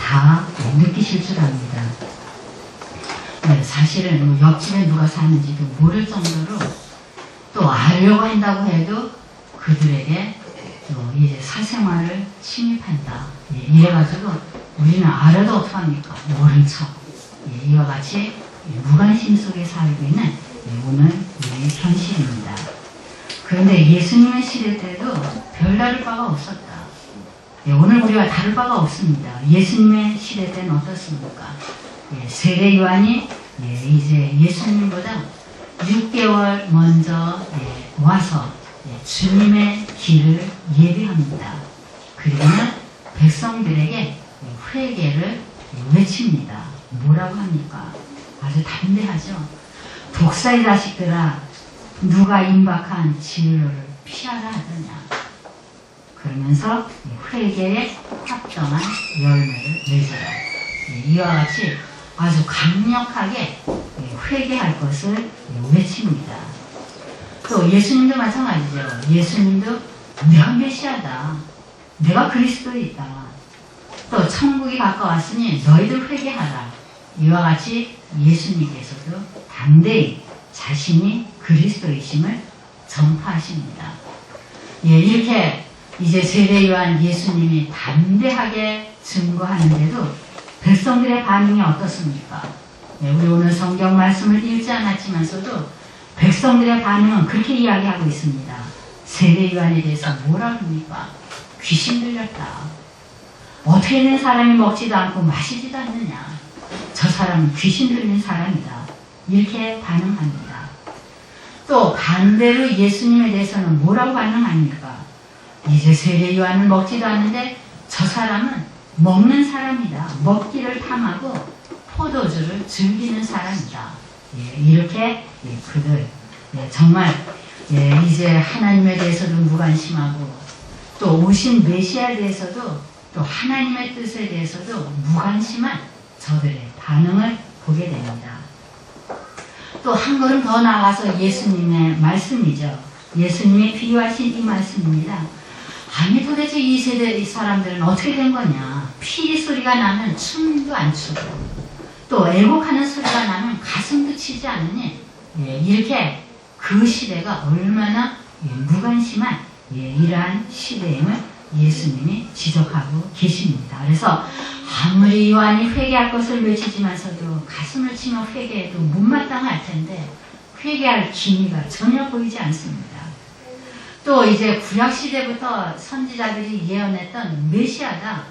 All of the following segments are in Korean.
다 느끼실 줄 압니다. 네, 사실은 옆집에 누가 사는지도 모를 정도로 또 알려고 한다고 해도 그들에게 또 이제 사생활을 침입한다. 예, 이래가지고 우리는 알아도 어떡합니까? 모른 척. 예, 이와 같이 무관심 속에 살고 있는 오늘 우리의 현실입니다. 그런데 예수님의 시대 때도 별다를 바가 없었다. 예, 오늘 우리와 다를 바가 없습니다. 예수님의 시대 때는 어떻습니까? 예, 세례 요한이 이제 예수님보다 6개월 먼저 와서 주님의 길을 예비합니다. 그리고는 백성들에게 회개를 외칩니다. 뭐라고 합니까? 아주 담대하죠. 독사의 자식들아, 누가 임박한 진로를 피하라 하더냐. 그러면서 회개에 합당한 열매를 맺으라. 이와 같이 아주 강력하게 회개할 것을 외칩니다. 또 예수님도 마찬가지죠. 예수님도 내가 메시아다. 내가 그리스도이다. 또 천국이 가까웠으니 너희들 회개하라. 이와 같이 예수님께서도 담대히 자신이 그리스도이심을 전파하십니다. 예, 이렇게 이제 세례 요한 예수님이 담대하게 증거하는데도 백성들의 반응이 어떻습니까? 예, 우리 오늘 성경 말씀을 읽지 않았지만서도 백성들의 반응은 그렇게 이야기하고 있습니다. 세례 요한에 대해서 뭐라 합니까? 귀신 들렸다. 어떻게 된 사람이 먹지도 않고 마시지도 않느냐. 저 사람은 귀신 들린 사람이다. 이렇게 반응합니다. 또 반대로 예수님에 대해서는 뭐라고 반응합니까? 이제 세례 요한은 먹지도 않는데 저 사람은 먹는 사람이다. 먹기를 탐하고 포도주를 즐기는 사람이다. 예, 이렇게 그들 정말 이제 하나님에 대해서도 무관심하고 또 오신 메시아에 대해서도 또 하나님의 뜻에 대해서도 무관심한 저들의 반응을 보게 됩니다. 또 한 걸음 더 나아가서 예수님의 말씀이죠. 예수님이 비유하신 이 말씀입니다. 아니 도대체 이 세대 이 사람들은 어떻게 된 거냐. 피리 소리가 나면 춤도 안 추고 또 애곡하는 소리가 나면 가슴도 치지 않으니 이렇게 그 시대가 얼마나 무관심한 이러한 시대임을 예수님이 지적하고 계십니다. 그래서 아무리 요한이 회개할 것을 외치지만서도 가슴을 치며 회개해도 못마땅할 텐데 회개할 기미가 전혀 보이지 않습니다. 또 이제 구약시대부터 선지자들이 예언했던 메시아다,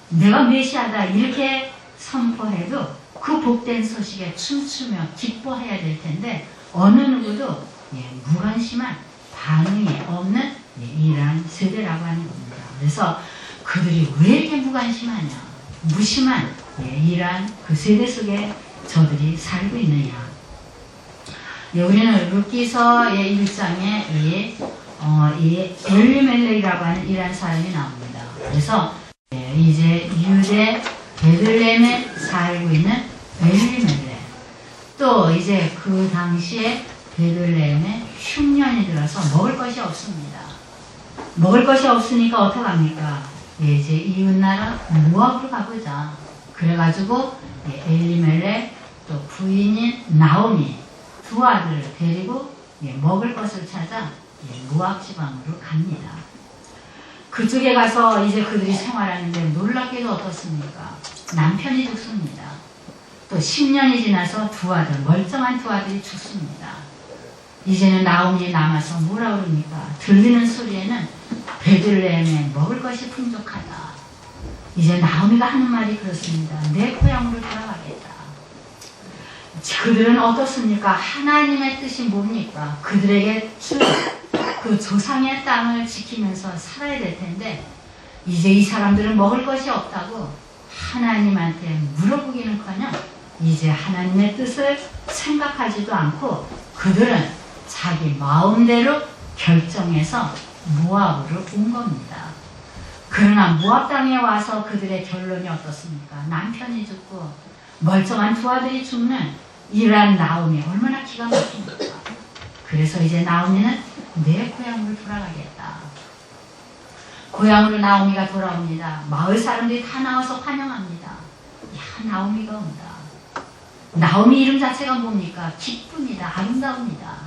내가 메시아다 이렇게 선포해도 그 복된 소식에 춤추며 기뻐해야 될 텐데 어느 누구도 무관심한 반응이 없는 이러한 세대라고 하는 겁니다. 그래서 그들이 왜 이렇게 무관심하냐, 무심한 이러한 그 세대 속에 저들이 살고 있느냐. 우리는 룻기서의 1장에 이 엘리멜렉이라고 하는 이러한 사람이 나옵니다. 그래서 이제 유대 베들레헴에 살고 있는 엘리멜렉, 또 이제 그 당시에 베들레헴에 흉년이 들어서 먹을 것이 없습니다. 먹을 것이 없으니까 어떡합니까? 이제 이웃나라 모압으로 가보자. 그래가지고 엘리멜렉 또 부인인 나오미 두 아들을 데리고 먹을 것을 찾아 모압 지방으로 갑니다. 그쪽에 가서 이제 그들이 생활하는데 놀랍게도 어떻습니까? 남편이 죽습니다. 또 10년이 지나서 두 아들, 멀쩡한 두 아들이 죽습니다. 이제는 나오미에 남아서 뭐라 그럽니까? 들리는 소리에는 베들레헴에 먹을 것이 풍족하다. 이제 나오미가 하는 말이 그렇습니다. 내 고향으로 돌아가겠다. 그들은 어떻습니까? 하나님의 뜻이 뭡니까? 그들에게 준 그 조상의 땅을 지키면서 살아야 될 텐데 이제 이 사람들은 먹을 것이 없다고 하나님한테 물어보기는커녕 이제 하나님의 뜻을 생각하지도 않고 그들은 자기 마음대로 결정해서 모압으로 온 겁니다. 그러나 모압 땅에 와서 그들의 결론이 어떻습니까? 남편이 죽고 멀쩡한 두 아들이 죽는 이러한 나오미 얼마나 기가 막힙니까? 그래서 이제 나오미는 내 고향으로 돌아가겠다. 고향으로 나오미가 돌아옵니다. 마을 사람들이 다 나와서 환영합니다. 나오미가 온다. 나오미 이름 자체가 뭡니까? 기쁨이다. 아름다움이다.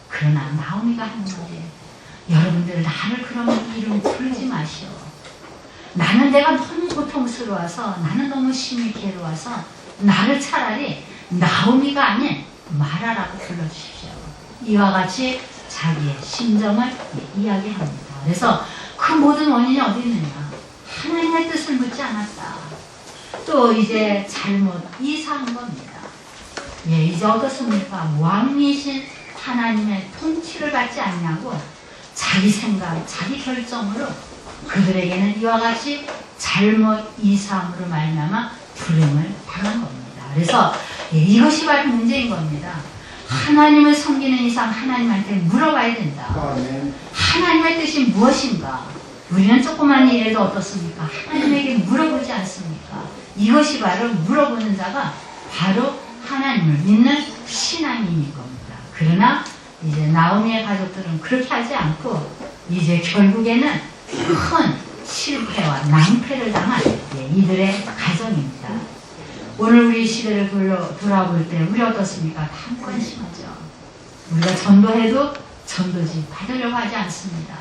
그러나 나오미가 하는 말이에요. 여러분들 나를 그러면 이름 부르지 마시오. 나는 내가 너무 고통스러워서 나는 너무 심히 괴로워서 나를 차라리 나오미가 아닌 마라라고 불러주십시오. 이와 같이 자기의 심정을 이야기합니다. 그래서 그 모든 원인이 어디 있느냐? 하나님의 뜻을 묻지 않았다. 또 이제 잘못 이사한 겁니다. 이제 어떻습니까? 왕이신 하나님의 통치를 받지 않냐고 자기 생각, 자기 결정으로 그들에게는 이와 같이 잘못 이사함으로 말미암아 불행을 당한 겁니다. 그래서 이것이 바로 문제인 겁니다. 하나님을 섬기는 이상 하나님한테 물어봐야 된다. 하나님의 뜻이 무엇인가? 우리는 조그만 일에도 어떻습니까? 하나님에게 물어보지 않습니까? 이것이 바로 물어보는 자가 바로 하나님을 믿는 신앙인인 겁니다. 그러나 이제 나오미의 가족들은 그렇게 하지 않고 이제 결국에는 큰 실패와 낭패를 당한 이들의 가정입니다. 오늘 우리 시대를 돌아볼 때 우리 어떻습니까? 다 무관심하죠. 우리가 전도해도 전도지 받으려고 하지 않습니다.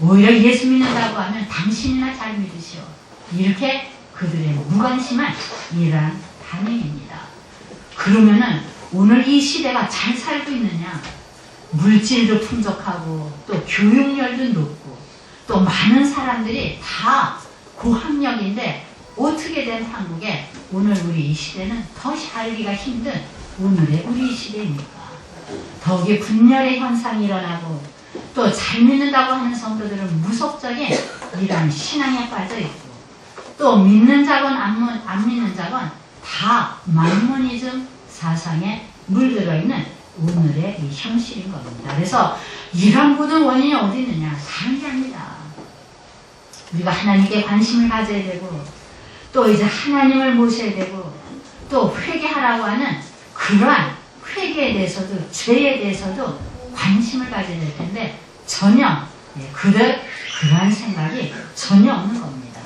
오히려 예수 믿는다고 하면 당신이나 잘 믿으시오. 이렇게 그들의 무관심한 이러한 반응입니다. 그러면은 오늘 이 시대가 잘 살고 있느냐? 물질도 풍족하고 또 교육열도 높고 또 많은 사람들이 다 고학력인데 어떻게 된 한국에 오늘 우리 이 시대는 더 살기가 힘든 오늘의 우리 시대입니까? 더욱이 분열의 현상이 일어나고 또 잘 믿는다고 하는 성도들은 무속적인 이러한 신앙에 빠져 있고 또 믿는 자건 안 믿는 자건 다 만모니즘 사상에 물들어 있는 오늘의 이 현실인 겁니다. 그래서 이런 모든 원인이 어디 있느냐? 다른 게 아니다. 우리가 하나님께 관심을 가져야 되고 또 이제 하나님을 모셔야 되고 또 회개하라고 하는 그러한 회개에 대해서도 죄에 대해서도 관심을 가져야 될 텐데 전혀 그러한 생각이 전혀 없는 겁니다.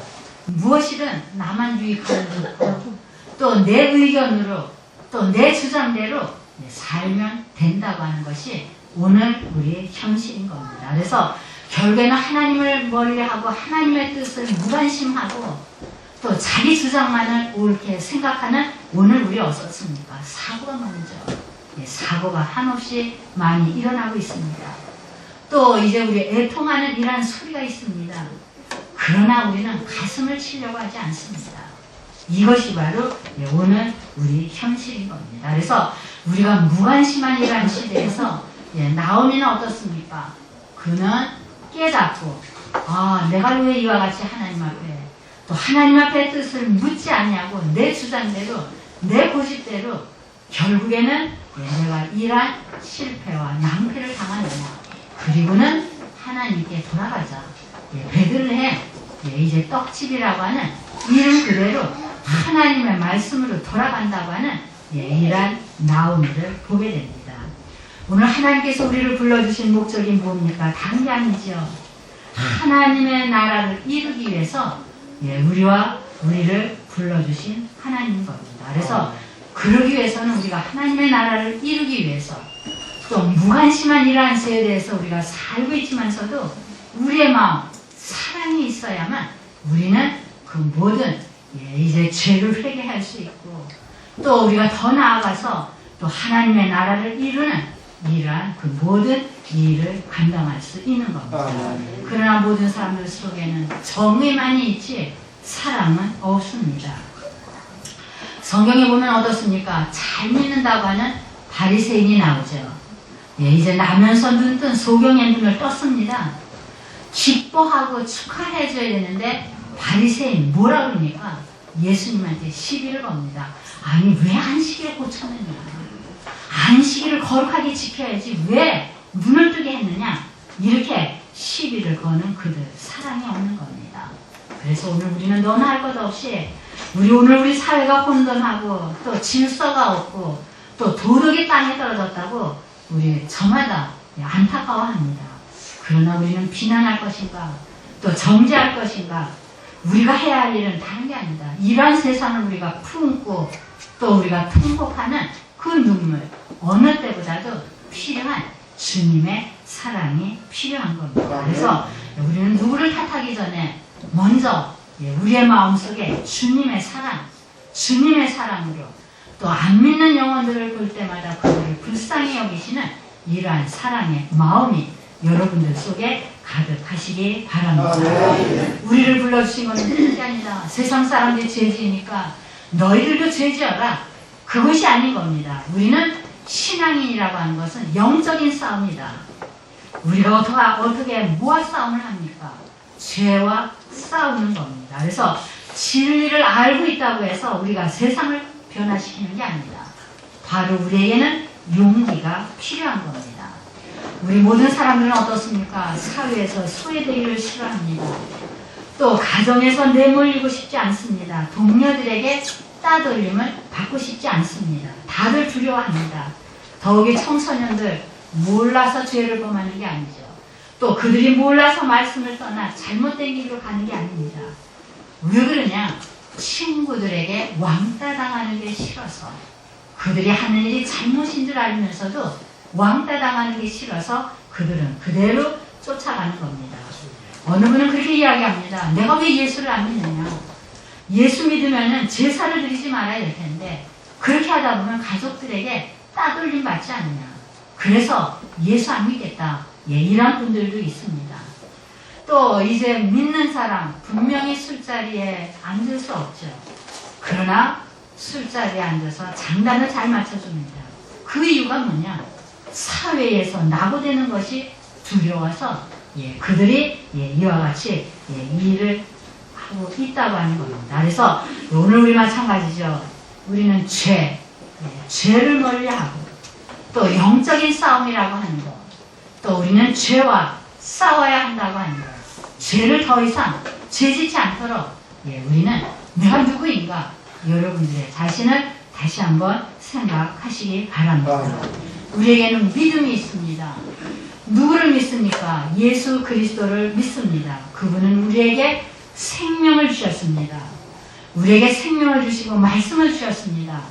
무엇이든 나만 유익하는 좋고 또 내 의견으로 또 내 주장대로 살면 된다고 하는 것이 오늘 우리의 현실인 겁니다. 그래서 결국에는 하나님을 멀리하고 하나님의 뜻을 무관심하고 또 자기 주장만을 옳게 생각하는 오늘 우리 어떻습니까? 사고가 먼저 사고가 한없이 많이 일어나고 있습니다. 또 이제 우리 애통하는 이러한 소리가 있습니다. 그러나 우리는 가슴을 치려고 하지 않습니다. 이것이 바로 오늘 우리 현실인 겁니다. 그래서 우리가 무관심한 이러한 시대에서 나오미는 어떻습니까? 그는 깨닫고 내가 왜 이와 같이 하나님 앞에 또 하나님 앞에 뜻을 묻지 않냐고 내 주장대로 내 고집대로 결국에는 내가 이러한 실패와 낭패를 당하느냐. 그리고는 하나님께 돌아가자. 베들레헴 이제 떡집이라고 하는 이름 그대로 하나님의 말씀으로 돌아간다고 하는 이러한 나오미를 보게 됩니다. 오늘 하나님께서 우리를 불러주신 목적이 뭡니까? 다른 게 아니죠. 하나님의 나라를 이루기 위해서 우리를 불러주신 하나님인 겁니다. 그래서 그러기 위해서는 우리가 하나님의 나라를 이루기 위해서 또 무관심한 이러한 죄에 대해서 우리가 살고 있지만서도 우리의 마음, 사랑이 있어야만 우리는 그 모든 이제 죄를 회개할 수 있고 또 우리가 더 나아가서 또 하나님의 나라를 이루는 이러한 그 모든 일을 감당할 수 있는 겁니다. 그러나 모든 사람들 속에는 정의만이 있지 사랑은 없습니다. 성경에 보면 어떻습니까? 잘 믿는다고 하는 바리새인이 나오죠. 이제 나면서 눈 뜬 소경의 눈을 떴습니다. 기뻐하고 축하해줘야 되는데 바리새인 뭐라 그럽니까? 예수님한테 시비를 겁니다. 아니 왜 안식일을 고쳤느냐? 안식일을 거룩하게 지켜야지 왜 눈을 뜨게 했느냐? 이렇게 시비를 거는 그들 사랑이 없는 겁니다. 그래서 오늘 우리는 너나 할 것 없이 오늘 우리 사회가 혼돈하고 또 질서가 없고 또 도덕이 땅에 떨어졌다고 우리 저마다 안타까워합니다. 그러나 우리는 비난할 것인가 또 정죄할 것인가 우리가 해야 할 일은 다른 게 아니다. 이러한 세상을 우리가 품고 또 우리가 통곡하는 그 눈물, 어느 때보다도 필요한 주님의 사랑이 필요한 겁니다. 그래서 우리는 누구를 탓하기 전에 먼저 우리의 마음속에 주님의 사랑, 주님의 사랑으로 또 안 믿는 영혼들을 볼 때마다 그들을 불쌍히 여기시는 이러한 사랑의 마음이 여러분들 속에 가득하시기 바랍니다. 우리를 불러주신 것은 그게 아니다. 세상 사람들이 죄지으니까 너희들도 죄지어라. 그것이 아닌 겁니다. 우리는 신앙인이라고 하는 것은 영적인 싸움이다. 우리가 어떻게 무엇 싸움을 합니까? 죄와 싸우는 겁니다. 그래서 진리를 알고 있다고 해서 우리가 세상을 변화시키는 게 아니다. 바로 우리에게는 용기가 필요한 겁니다. 우리 모든 사람들은 어떻습니까? 사회에서 소외되기를 싫어합니다. 또 가정에서 내몰리고 싶지 않습니다. 동료들에게 따돌림을 받고 싶지 않습니다. 다들 두려워합니다. 더욱이 청소년들 몰라서 죄를 범하는 게 아니죠. 또 그들이 몰라서 말씀을 떠나 잘못된 길로 가는 게 아닙니다. 왜 그러냐? 친구들에게 왕따 당하는 게 싫어서, 그들이 하는 일이 잘못인 줄 알면서도 왕따 당하는 게 싫어서 그들은 그대로 쫓아가는 겁니다. 어느 분은 그렇게 이야기합니다. 내가 왜 예수를 안 믿느냐? 예수 믿으면 제사를 드리지 말아야 될 텐데 그렇게 하다 보면 가족들에게 따돌림 받지 않느냐? 그래서 예수 안 믿겠다. 이런 분들도 있습니다. 또 이제 믿는 사람 분명히 술자리에 앉을 수 없죠. 그러나 술자리에 앉아서 장단을 잘 맞춰줍니다. 그 이유가 뭐냐? 사회에서 낙오되는 것이 두려워서 그들이 이와 같이 이 일을 하고 있다고 하는 겁니다. 그래서 오늘 우리 마찬가지죠. 우리는 죄를 멀리하고 또 영적인 싸움이라고 하는 것, 또 우리는 죄와 싸워야 한다고 하는 것, 죄를 더 이상 죄짓지 않도록 우리는 내가 누구인가 여러분들의 자신을 다시 한번 생각하시기 바랍니다. 우리에게는 믿음이 있습니다. 누구를 믿습니까? 예수 그리스도를 믿습니다. 그분은 우리에게 생명을 주셨습니다. 우리에게 생명을 주시고 말씀을 주셨습니다.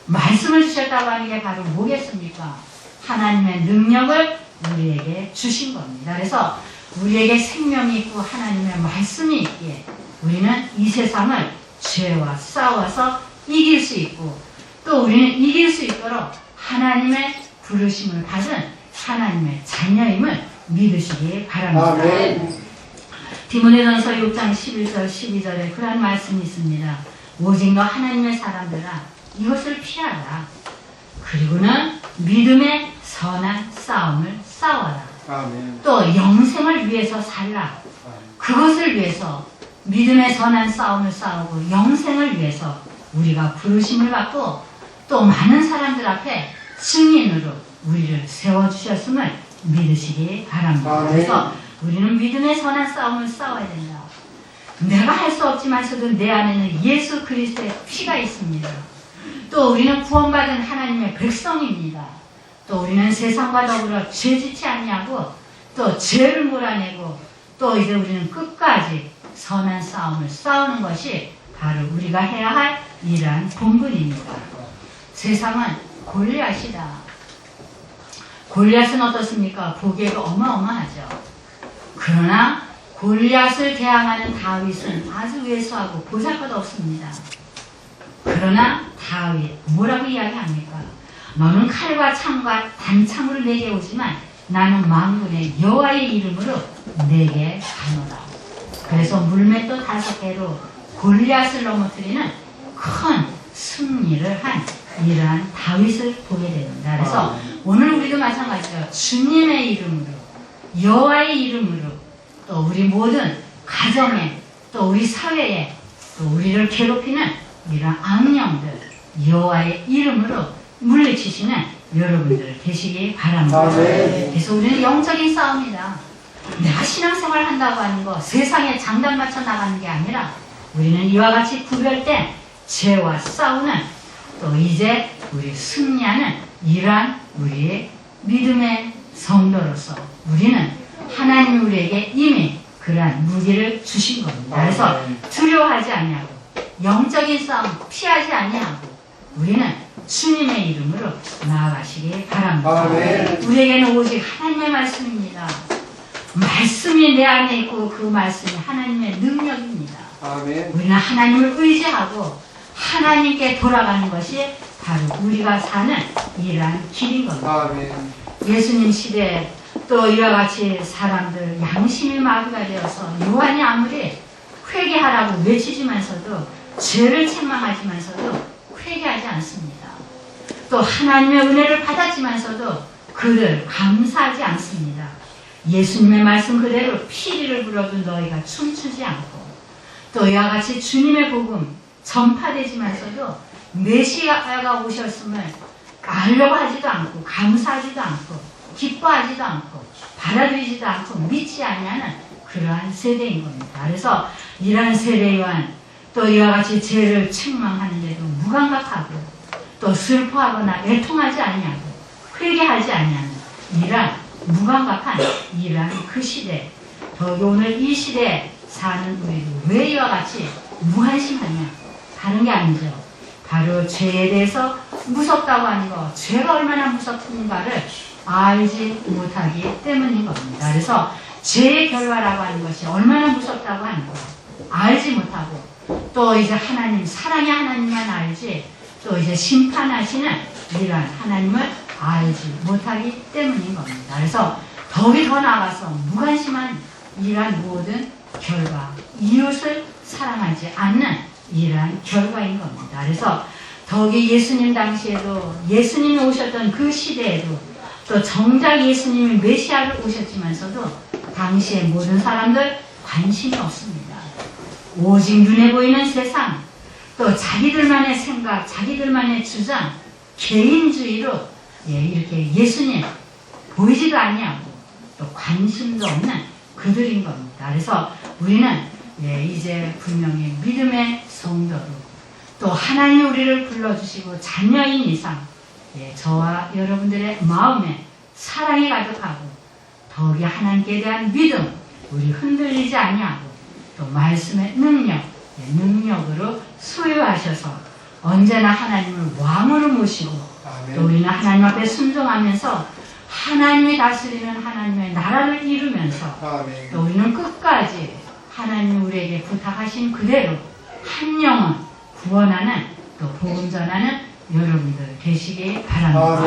말씀을 주셨다고 하는 게 바로 뭐겠습니까? 하나님의 능력을 우리에게 주신 겁니다. 그래서 우리에게 생명이 있고 하나님의 말씀이 있기에 우리는 이 세상을 죄와 싸워서 이길 수 있고 또 우리는 이길 수 있도록 하나님의 부르심을 받은 하나님의 자녀임을 믿으시기 바랍니다. 디모데전서 6장 11절 12절에 그런 말씀이 있습니다. 오직 너 하나님의 사람들아 이것을 피하라. 그리고는 믿음의 선한 싸움을 싸워라. 아멘. 또 영생을 위해서 살라. 그것을 위해서 믿음의 선한 싸움을 싸우고 영생을 위해서 우리가 부르심을 받고 또 많은 사람들 앞에 증인으로 우리를 세워주셨음을 믿으시기 바랍니다. 그래서 우리는 믿음의 선한 싸움을 싸워야 된다. 내가 할 수 없지만서도 내 안에는 예수 그리스도의 피가 있습니다. 또 우리는 구원받은 하나님의 백성입니다. 또 우리는 세상과 더불어 죄짓지 않냐고 또 죄를 몰아내고 또 이제 우리는 끝까지 선한 싸움을 싸우는 것이 바로 우리가 해야 할 이러한 본분입니다. 세상은 골리앗이다. 골리앗은 어떻습니까? 보기에도 어마어마하죠. 그러나 골리앗을 대항하는 다윗은 아주 왜소하고 보잘것없습니다. 그러나 다윗 뭐라고 이야기합니까? 너는 칼과 창과 단창으로 내게 오지만 나는 만군의 여호와의 이름으로 내게 가노라. 그래서 물맷돌 5개로 골리앗을 넘어뜨리는 큰 승리를 한 이러한 다윗을 보게 됩니다. 그래서 오늘 우리도 마찬가지죠. 주님의 이름으로 여호와의 이름으로 또 우리 모든 가정에 또 우리 사회에 또 우리를 괴롭히는 이런 악령들 여호와의 이름으로 물리치시는 여러분들 되시기 바랍니다. 그래서 우리는 영적인 싸움이다. 내가 신앙생활 한다고 하는 거 세상에 장단 맞춰 나가는 게 아니라 우리는 이와 같이 구별된 죄와 싸우는 또 이제 우리 승리하는 이러한 우리의 믿음의 성도로서 우리는 하나님이 우리에게 이미 그 그러한 무기를 주신 겁니다. 그래서 두려워하지 아니하고 영적인 싸움 피하지 아니하고 우리는 주님의 이름으로 나아가시기 바랍니다. 우리에게는 오직 하나님의 말씀입니다. 말씀이 내 안에 있고 그 말씀이 하나님의 능력입니다. 우리는 하나님을 의지하고 하나님께 돌아가는 것이 바로 우리가 사는 이러한 길인 겁니다. 예수님 시대에 또 이와 같이 사람들 양심이 마비가 되어서 요한이 아무리 회개하라고 외치지만서도 죄를 책망하지만서도 회개하지 않습니다. 또 하나님의 은혜를 받았지만서도 그들 감사하지 않습니다. 예수님의 말씀 그대로 피리를 불어도 너희가 춤추지 않고 또 이와 같이 주님의 복음 전파되지만서도 메시아가 오셨음을 알려고 하지도 않고 감사하지도 않고 기뻐하지도 않고 받아들이지도 않고 믿지 아니하는 그러한 세대인 겁니다. 그래서 이러한 세대와 또 이와 같이 죄를 책망하는데도 무감각하고 또 슬퍼하거나 애통하지 아니하고 회개하지 아니하는 이러한 무감각한 이러한 그 시대, 더욱이 오늘 이 시대에 사는 우리도 왜 이와 같이 무한심하냐? 다른 게 아니죠. 바로 죄에 대해서 무섭다고 하는 것, 죄가 얼마나 무섭은가를 알지 못하기 때문인 겁니다. 그래서 죄의 결과라고 하는 것이 얼마나 무섭다고 하는 것, 알지 못하고 또 이제 하나님, 사랑의 하나님만 알지 또 이제 심판하시는 이러한 하나님을 알지 못하기 때문인 겁니다. 그래서 더욱이 더 나아가서 무관심한 이러한 모든 결과, 이웃을 사랑하지 않는 이러한 결과인 겁니다. 그래서 더욱이 예수님 당시에도 예수님이 오셨던 그 시대에도 또 정작 예수님이 메시아를 오셨지만서도 당시의 모든 사람들 관심이 없습니다. 오직 눈에 보이는 세상, 또 자기들만의 생각, 자기들만의 주장, 개인주의로 이렇게 예수님 보이지도 아니하고 또 관심도 없는 그들인 겁니다. 그래서 우리는 이제 분명히 믿음의 성도로 또 하나님이 우리를 불러주시고 자녀인 이상 저와 여러분들의 마음에 사랑이 가득하고 더욱이 하나님께 대한 믿음, 우리 흔들리지 아니하고 또 말씀의 능력으로 소유하셔서 언제나 하나님을 왕으로 모시고 또 우리는 하나님 앞에 순종하면서 하나님이 다스리는 하나님의 나라를 이루면서 또 우리는 끝까지 하나님이 우리에게 부탁하신 그대로 한 영혼 구원하는 또 복음 전하는 여러분들 되시기 바랍니다.